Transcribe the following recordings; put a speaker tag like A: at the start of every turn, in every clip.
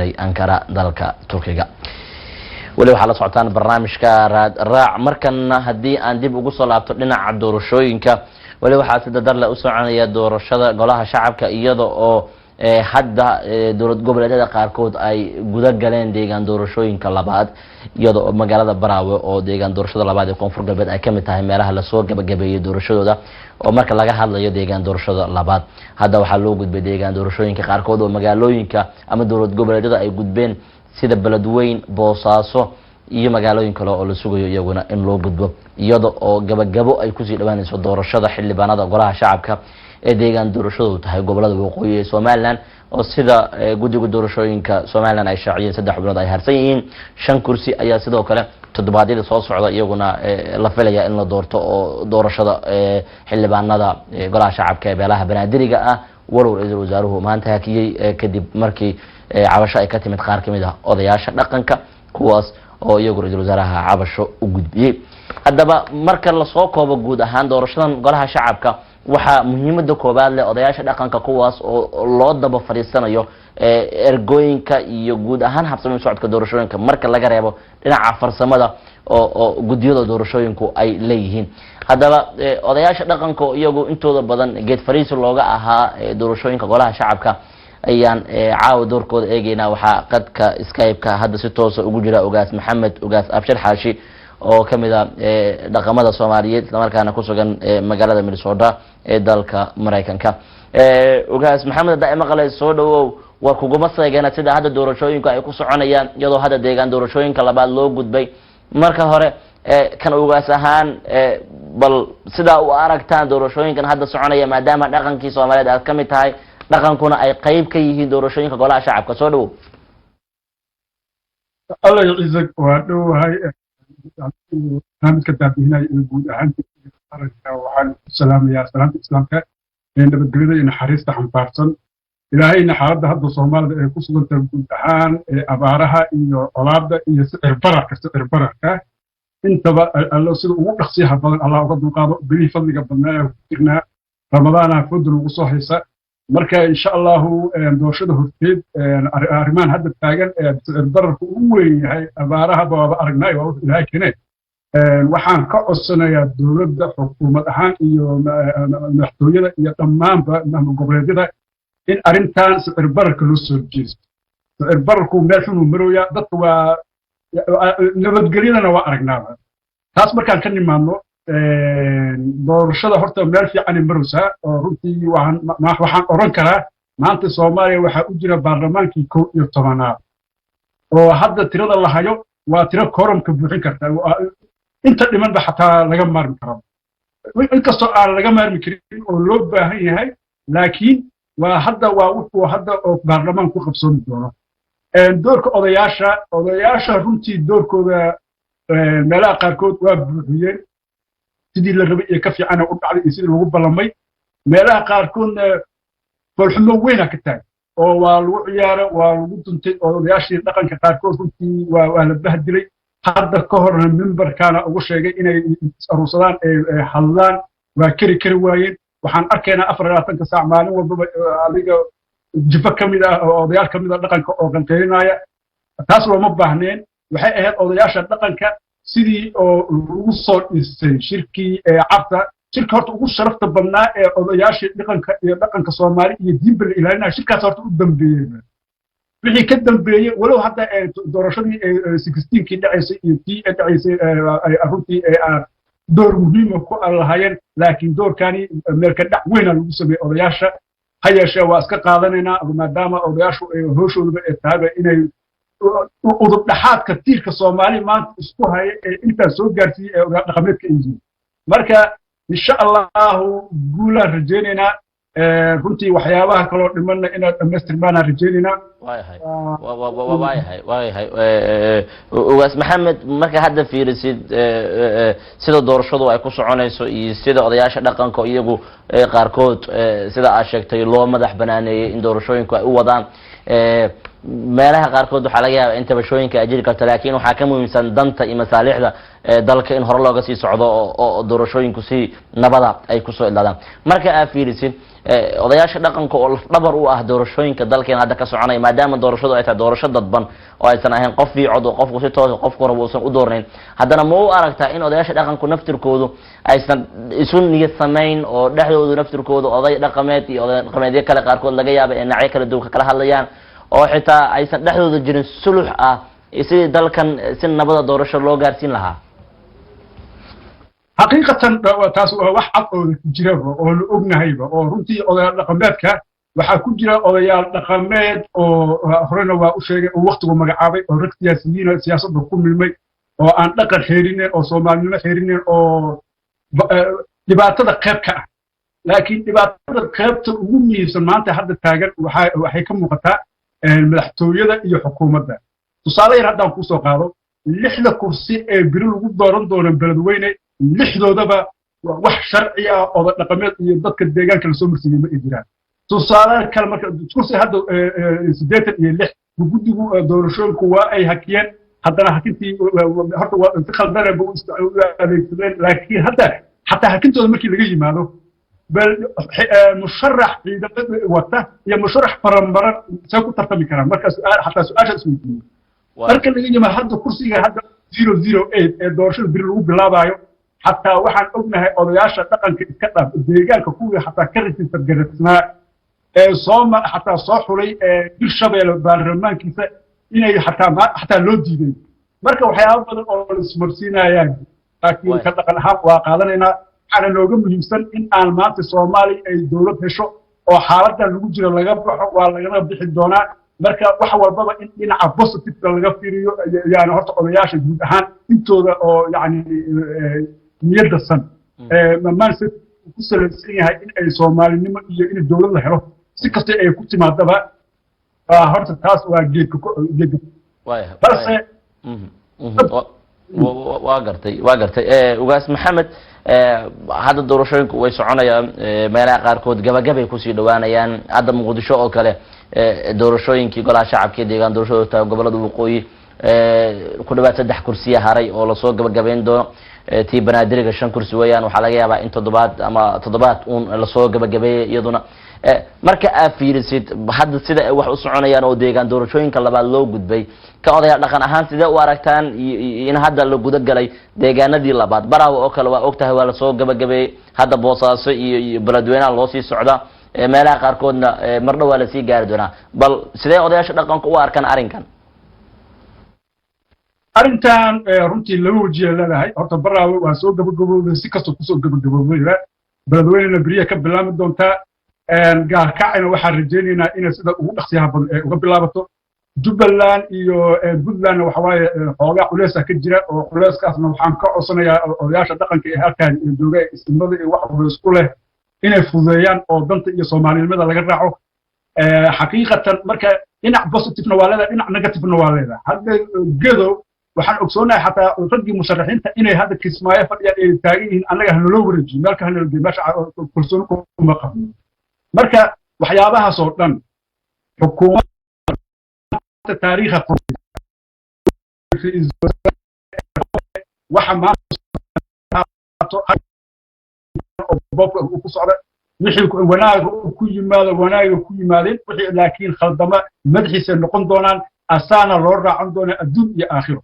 A: jiray Ankara dalka Turkiga wali waxa la socotaan barnaamijka raac markana hadii aan dib ugu soo laabto dhinaca doorashooyinka wali waxa sida darla u soconaya doorashada golaha shacabka iyadoo oo hadda dowlad goboleedyada qaarkood ay guda galeen deegaan doorashooyinka labaad iyadoo magaalada Baraawe oo deegaan doorashada labaad ee koonfur galbeed ay kamid tahay meelaha la soo gabagabeeyay doorashadooda oo marka laga hadlayo deegaan doorashada labaad hadda waxa loo gudbay deegaan doorashooyinka qaarkood oo magaalooyinka ama dowlad goboleedyada ay gudbeen sida Beledweyne Boosaaso iyo magaalooyin kale oo la sugayo iyaguna in loo gudbo iyadoo oo gabagabo ay ku sii dhawaanayso doorashada xildhibaanada golaha shacabka ee deegaan doorashadu tahay gobolada waqooyi ee Soomaaliland oo sida guddiga doorashooyinka Soomaaliland ay shaaciyeen 3 xubnood ay harsan yihiin 5 kursi ayaa sidoo kale toddobaadyada soo socda iyaguna la filaya in la doorto oo doorashada xildhibaanada golaha shacabka ee beelaha banaadiriga ah walow ra'iisul wasaaruhu maanta hakiyay kadib markii cabasho ay ka timid qaar kamid ah odayaasha dhaqanka kuwaas oo iyagu ra'iisul wasaaraha cabasho u gudbiyay haddaba marka la soo koobo guud ahaan doorashadan golaha shacabka waxa muhiimada koobaad leh odayaasha dhaqanka kuwaas oo loo daba fariisanayo ergooyinka iyo guud ahaan habsami socodka doorashooyinka marka laga reebo dhinaca farsamada oo gudiyada doorashooyinku ay leeyihiin haddaba odayaasha dhaqanka iyagu intooda badan geed fariis looga ahaa doorashooyinka golaha shacabka ayaan caaw doorkooda eegayna waxa qadka Skype-ka hadda si toos ah ugu jira Ugaas Maxamed Ugaas Abshir Xaashi oo kamid ah dhaqamada Soomaaliyeed isla markaana ku sugan magaalada Minnesota ee dalka Mareykanka Ugaas Maxamed daa'ima qalay soo dhawow waa kuguma seegana sida hadda doorashooyinka ay ku soconayaan iyadoo hadda deegaan doorashooyinka labaad loo gudbay marka hore kan Ugaas ahaan bal sida u aragtaan doorashooyinkan hadda soconaya maadaama dhaqankii Soomaaliyeed aad kamid tahay dhaqankuna ay qayb ka yihiin doorashooyinka golaha shacabka soo dhawow
B: Allah yacizak waa dhawahay barnaamijka daabinaya ee guud ahaan waxaan salaamayaa salaamta islaamka ee nabadgelyada iyo naxariista xambaarsan ilaahayna xaaladda hadda Soomaalida ee ku sugan tahay guud ahaan abaaraha iyo colaadda iyo sicir bararka intaba alla sida ugu dhaqsiyaha badan Allah uga dulqaado bari fadliga badnaa ku jirnaa ramadaana fudud ugu soo haysa marka insha Allah doorashada horteed arrimahan hadda taagan sicir bararku ugu weyn yahay abaaraha baaba aragnay oo ilaahay keenay waxaan ka codsanayaa dawladda xukuumad ahaan iyo madaxtooyada iyo dhammaanba goboleedyada in arrintan sicir bararka loo soo jeesto sicir bararku meel xun uu marooya dadku waa nabadgelyadana waa aragnaaba taas markaan ka nimaadno doorashada horta meel fiican ay maraysaa oo runtii waxaan oran karaa maanta Soomaaliya waxa u jira baarlamaankii 11aad oo hadda tirada la hayo waa tiro koramka buuxin karta inta dhimanba xataa laga maarmi karo inkastoo aan laga maarmi karin oo loo baahan yahay laakiin waa wuxuu hadda oo baarlamaan ku qabsoon doono doorka odayaasha runtii doorkooda meelaha qaarkood waa buuxiyeen sidii la rabay ee ka fiican u dhacday iyo sidii lagu ballamay meelaha qaarkoodna falxumo weyn ka taag oo waa lagu ciyaaro waa lagu duntay odayaashii dhaqanka qaarkood runtii waa la bahdilay hadda ka horna memberkana ugu sheegay inay aruusadaan ee hadlaan waa kari waayeen waxaan arkaynaa 24 saac maalin walba adiga jifa kamid ah oo odayaal kamid ah dhaqanka oo qanqeynaya taas looma baahneen waxay ahayd odayaasha dhaqanka sidii oo lagu soo dhisay shirkii cabta shirka horta ugu sharafta badnaa ee odayaashii dhaqanka Soomaali iyo diinba ilaalinaya shirkaas horta u dambeeyay wixii ka dambeeyay walow hadda doorashadii 16kii dhacaysay iyo tii dhacaysay ay runtii door muhiim ah ku lahaayeen laakiin doorkani meelka dhac weyn lagu sameeyay odayaasha hayeeshee waa iska qaadanaynaa maadaama odayaashu ay hooshooda ay tahay inay udub dhaxaadka tiirka Soomaali maanta isku haya inta soo gaarsiiyay dhaqameedka injiil marka insha Allah guula rajeynayna runtii waxyaabaha kale oo dhimanna inaad dhameystirmaan rajeynayna
A: waayahay Ugaas Maxamed marka hadda fiirisid sida doorashadu ay ku soconayso iyo sida odayaasha dhaqanka iyagu qaarkood sida aad sheegtay loo madax banaaneeyay in doorashooyinku ay u wadaan meelaha qaarkood waxaa laga yaabaa in tabashooyinka ay jiri karto laakiin waxaa ka muhiimsan danta iyo masaalixda dalka in hore looga sii socdo oo doorashooyinku si nabada ay kusoo idlaadaan marka aad fiirisid odayaasha dhaqanka oo lafdhabar u ah doorashooyinka dalkeena hadda ka soconaya maadaama doorashadu ay tahay doorasho dadban oo aysan ahayn qof ii cod oo qofku si toos qofku rabo uusan u doornayn haddana ma u aragtaa in odayaasha dhaqanku naftirkoodu aysan isu niyad samayn oo dhexdoodu naftirkoodu oday dhaqameed iyo oday dhaqameedyo kale qaarkood laga yaaba ee dhinacyo kala duwan ka kala hadlayaan oo xitaa aysan dhexdooda jirin sulux ah sidii dalkan si nabada doorasho loo gaarsiin lahaa
B: xaqiiqatan taas waa wax cad oo jiraba oo la ognahayba oo runtii odayaal dhaqameedka waxaa ku jira odayaal dhaqameed oo horena waa u sheegay oo waqtigu magacaabay oo rag siyaasiyiin siyaasadda ku milmay oo aan dhaqan xeerineen oo soomaalinimo xeerineen oo dhibaatada qayb ka ah laakiin dhibaatada qaybta ugu muhiimsan maanta hadda taagan waxay ka muuqataa madaxtooyada iyo xukuumadda tusaale yar haddaan kusoo qaado 6 kursi ee biri lagu dooran doono beledweyne 6doodaba wax sharci ah oo dhaqameed iyo dadka deegaanka la soo marsiiyay ma jiraan tusaale kale marka kursi hadda 86 guddigu doorashooyinku waa ay hakiyeen haddana hakintii horta waa inta khaldana buu adeegsadeen laakiin hadda xataa hakintooda markii laga yimaado bal musharax wata iyo musharax faranbaran say ku tartami karaan marka xataa su-aasha isweydiiyo marka laga yimaado hadda kursiga hadda 008 ee doorashada biri lagu bilaabayo xataa waxaan ognahay odayaasha dhaqanka iska dhaaf deegaanka kuwii xataa ka rajistar garaysnaa ee xataa soo xulay Hirshabelle baarlamaankiisa inay xataa loo diiday marka waxyaabo badan oo la ismarsiinayaan laakiin ka dhaqan ahaan waa qaadanaynaa waxaana nooga muhiimsan in aan maanta Soomaali ay dowlad hesho oo xaaladda lagu jiro laga baxo waa laga bixi doonaa marka wax walbaba in dhinaca positive laga fiiriyo yaani horta odayaasha guud ahaan intooda oo yaani niyadda san maamulka ku salaysan yahay in ay Soomaalinimo iyo in dowlad la helo si kasta ay ku timaadaba horta taas waa geedka balse
A: waa gartay ugaas maxamed hadda doorashooyinku way soconayaan meelaha qaarkood gabagabay kusii dhawaanayaan hadda muqdisho oo kale doorashooyinkii golaha shacabka ee deegaan doorashadooda gobolada waqooyi ku dhawaad 3 kursiya haray oo lasoo gabagabeyn doono tii banaadiriga 5 kursi weeyaan waxaa laga yaabaa in toddobaad uun lasoo gabagabeeyay iyaduna marka aad fiirisid hadda sida ay wax u soconayaan oo deegaan doorashooyinka labaad loo gudbay ka odayaal dhaqan ahaan sidee u aragtaan in hadda la guda galay deegaanadii labaad baraawo oo kale waa ogtahay waa lasoo gabagabeeyay hadda boosaaso iyo beledweynaha loo sii socda meelaha qaarkoodna mar dhow waa lasii gaari doonaa bal sidee odayaasha dhaqanka u arkaan arrinkan
B: arrintan runtii laba wajiya leedahay horta baraawo waa soo gabagaboobay si kastoo kusoo gabagaboobay beledweynena beriya ka bilaami doontaa gaarkacayna waxaan rajaynaynaa inay sida ugu dhaqsiyaha badan ee uga bilaabato Jubbaland iyo Puntland waxa waaye xoogaa culeys ka jira oo culeyskaasna waxaan ka codsanayaa odayaasha dhaqanka ee halkaan jooga ismada iyo wax culeys ku leh inay fududeeyaan oo danta iyo Soomaalinimada laga raaco xaqiiqatan marka dhinac positive na waa leedahay dhinac negative na waa leedahay hadda gedo waxaan ogsoonahay xataa raggii musharaxiinta inay hadda kismaayo fadhiyaan ay taagan yihiin annaga hanaloo wareejiyo meelka hanala geeyo meesha kalsooni kuma qabno marka waxyaabahaas oo dhan xukuumadda taariikha waxa maanta ku socda wixii wanaaga ku yimaadeen wixii laakiin khaldama madaxiisa noqon doonaan asaana loo raacan doonaa adduun iyo aakhiro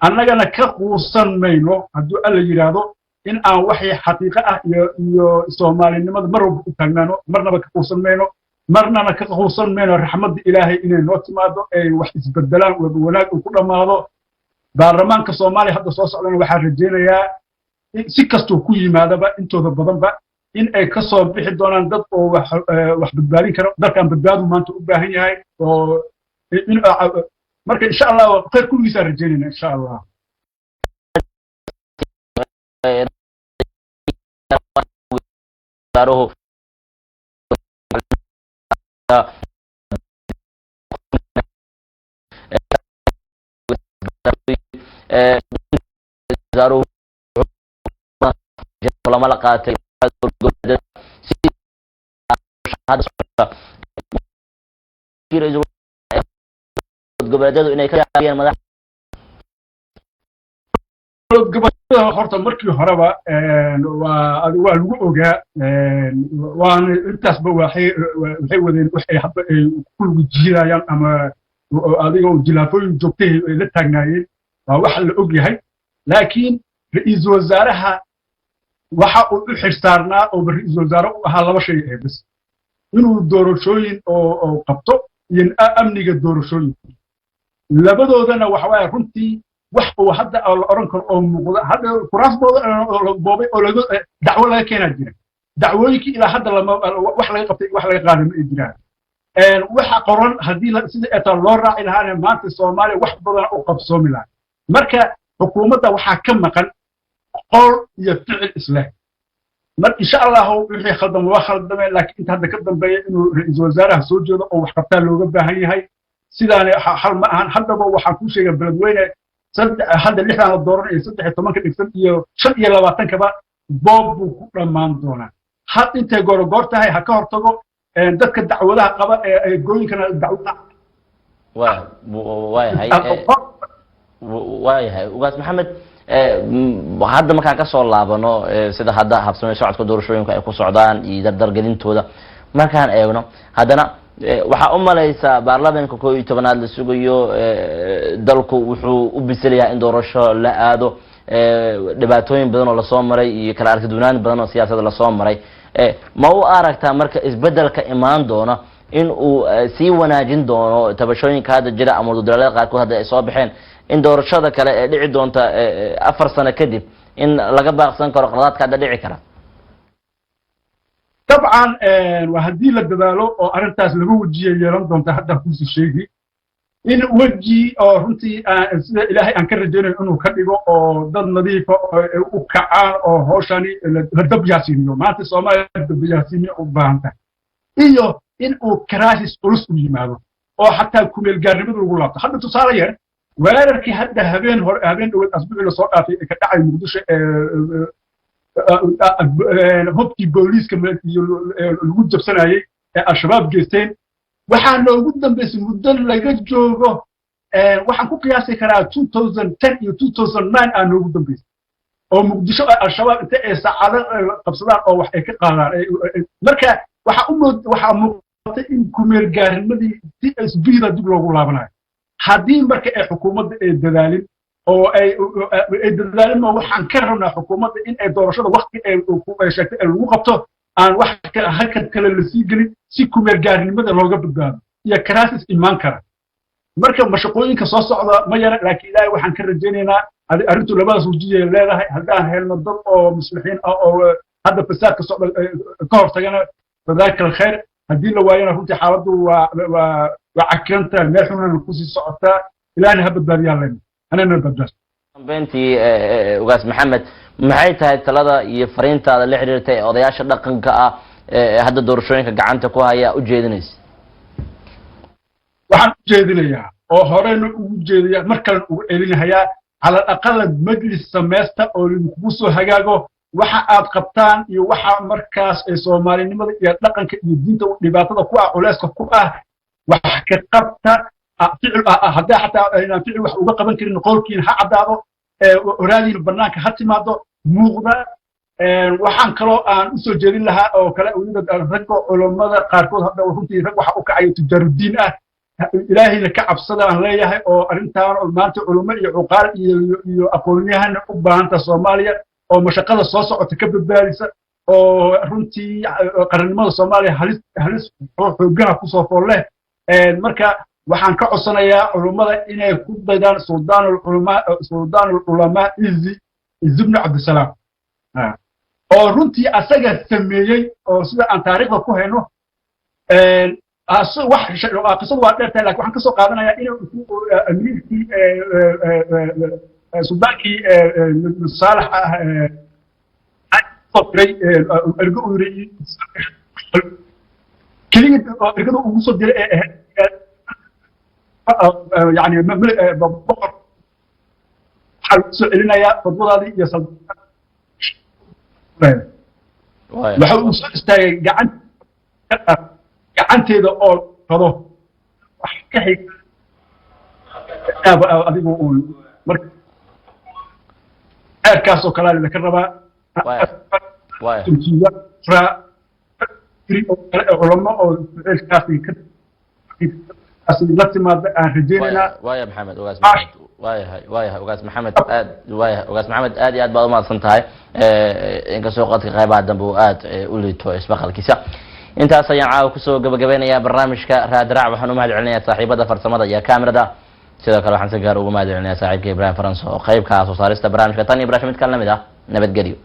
B: annagana ka quusan mayno hadduu alla yiraahdo in aan waxay xaqiiqo ah iyo Soomaalinimada mar walba u taagnaano marnaba ka quusan mayno marnana ka quusan mayno raxmadda Ilaahay inay noo timaado ay wax isbedelaan wanaag ku dhamaado baarlamaanka Soomaaliya hadda soo socdana waxaan rajaynayaa si kastoo ku yimaadaba intooda badanba in ay ka soo bixi doonaan dad oo wax badbaadin karo dalkan badbaadu maanta u baahan yahay oo marka insha Allah khayr kulligiisa rajaynayna insha Allah
A: lama la qaatay goboleedyadu inay ka yaabiyeen madax
B: gobolada horta markii horeba waa lagu ogaa waana intaasba waxay wadeen waxay hadda ay ku lugu jiidayaan ama adigoo jilaafooyin joogtay ay la taagnaayeen waa wax la og yahay laakiin ra'iisul wasaaraha waxa uu u xirsaarnaa oo ra'iisul wasaare u ahaa laba shay bas inuu doorashooyin oo qabto iyo amniga doorashooyin labadoodana waxa waaye runtii wax uu hadda la oran karo oo muuqda hadda kuraasbooda boobay oo dacwo laga keenaa jira dacwooyinkii ilaa hadda wax laga qabtay wax laga qaaday ma ay jiraan waxa qoran haddii sida eeta loo raaci lahaana maanta Soomaaliya wax badan u qabsoomi lahaa marka xukuumadda waxaa ka maqan qol iyo ficil isla mar insha Allah wixii khaldan waa khaldamay laakiin inta hadda ka dambeeya inuu ra'iisul wasaaraha soo jeedo oo wax qabtaa looga baahan yahay sidaan hal ma ahan haddaba waxaan ku sheegay beledweyne hadda 6 la dooran iyo 13 ka dhigsan iyo 25 kaba boob buu ku dhamaan doonaa had intay goor tahay ha ka hortago dadka dacwadaha qaba ee gooyinkana dacwada
A: waayahay ugaas maxamed hadda markaan ka soo laabano sida hadda habsamay socodka doorashooyinka ay ku socdaan iyo dardargelintooda markaan eegno haddana waxaa u malaysaa baarlamaanka 11aad la sugayo dalku wuxuu u bisalayaa in doorasho la aado dhibaatooyin badan oo la soo maray iyo kala aragtiduunaan badan oo siyaasadda la soo maray ma u aragtaa marka isbedelka imaan doona in uu sii wanaajin doono tabashooyinka hadda jira ama dowladda qaarkood hadda ay soo baxeen in doorashada kale ee dhici doonta 4 sano kadib in laga baaqsan karo qaladaadka hadda dhici kara
B: طبعا وهدي للدبالو او ارنتاس لغو وجيه يلان دونتا حدا كوسي شيغي in waji oo runtii sida ilaahay aan ka rajeynay inuu ka dhigo oo dad nadiif u kacaan oo hooshani la dab yaasiiniyo maanta Soomaaliya dab yaasiiniyo u baahanta iyo in uu crisis culus u yimaado oo xataa ku meel gaarnimada lagu laabto hadda tusaale yar weerarkii hadda habeen dhawaad asbuuci la soo dhaafay ka dhacay Muqdisho hubkii booliiska lagu jabsanayay ee al-shabaab geysteen waxaa loogu dambeysay muddo laga joogo waxaan ku qiyaasi karaa 2010 iyo 2009 aan loogu dambeysay oo Muqdisho al-shabaab inta ay saacado qabsadaan oo wax ay ka qaadaan marka waxaa muuqata in kumeel gaarnimadii si isbiida dib loogu laabanayo haddii marka ay xukuumadda ay dadaalin oo ay dadaalin waxaan ka rabnaa xukuumadda in ay doorashada waqti ay sheegtay lagu qabto aan wax halkan kale la sii gelin si kumeel gaarnimada looga badbaado iyo crisis imaan kara marka mashaqooyinka soo socda ma yara laakiin ilaahay waxaan ka rajaynaynaa arrintu labadaas wajiye leedahay haddaan helno dad oo muslixiin ah oo hadda fasaadka socda ka hortagana fadaaka alkhayr haddii la waayana runtii xaaladdu waa cakiranta meel xunana kusii socotaa ilaahna ha badbaadiyaa leyna anana badbaas
A: beentii ugaas maxamed maxay tahay talada iyo fariintaada la xiriirtay ee odayaasha dhaqanka ah ee hadda doorashooyinka gacanta ku haya u jeedinaysa
B: waxaan u jeedinayaa oo horeyna ugu jeedaya mar kale ugu celinayaa cala aqal majlis sameesta oo lagu soo hagaago waxa aad qabtaan iyo waxa markaas ay Soomaalinimada iyo dhaqanka iyo diinta dhibaatada ku ah culeyska ku ah wax ka qabta ficil hadda xataa inaan ficil wax uga qaban karin qolkiin ha cadaado oraadiin banaanka ha timaado muuqda waxaan kaloo aan u soo jeedin lahaa oo kale ragga culimada qaarkood hadda runtii rag waxa u kacayo tijaarudiin ah ilaahayna ka cabsada aan leeyahay oo arrintaan maanta culimo iyo cuqaal iyo aqoonyahan u baahanta Soomaaliya oo mashaqada soo socota ka badbaadisa oo runtii qarannimada Soomaaliya halis xooggan ku soo fool leh marka waxaan ka codsanayaa culimada inay ku daydaan suldaanul ulama izi ibn Abdusalaam oo runtii asaga sameeyay oo sida aan taariikhda ku hayno wax qisadu waa dheertahay laakiin waxaan ka soo qaadanayaa inuu amiirkii suldaankii Saalax qofray ergo u yiri kaliya ergada ugu soo diray يعني بقر سئلنا يا فضلاتي يا صدق وحو استاي قعنتيدا او قدو كحي adigu uun marka ceerkaasoo kalaa idinka rabaa
A: waaya
B: culamo oo ceelkaasi la timaada aan rajeynaynaa
A: waaya maxamed ogaas maxamed waayahay ogaas maxamed aad waayahay ogaas maxamed aad iyo aad baad umahadsan tahay inkastoo qadka qaybaha dambe uu aad u liito isbaqalkiisa intaas ayaan caawa kusoo gabagabeynayaa barnaamijka raadraac waxaan u mahad celinayaa saaxiibada farsamada iyo kaamirada sidoo kale waxaan si gaar ugu mahad celinayaa saaxiibka ibrahim faranso oo qaybka soo saarista barnaamijka tan iyo barnaamij mid kale lamid ah nabadgelyo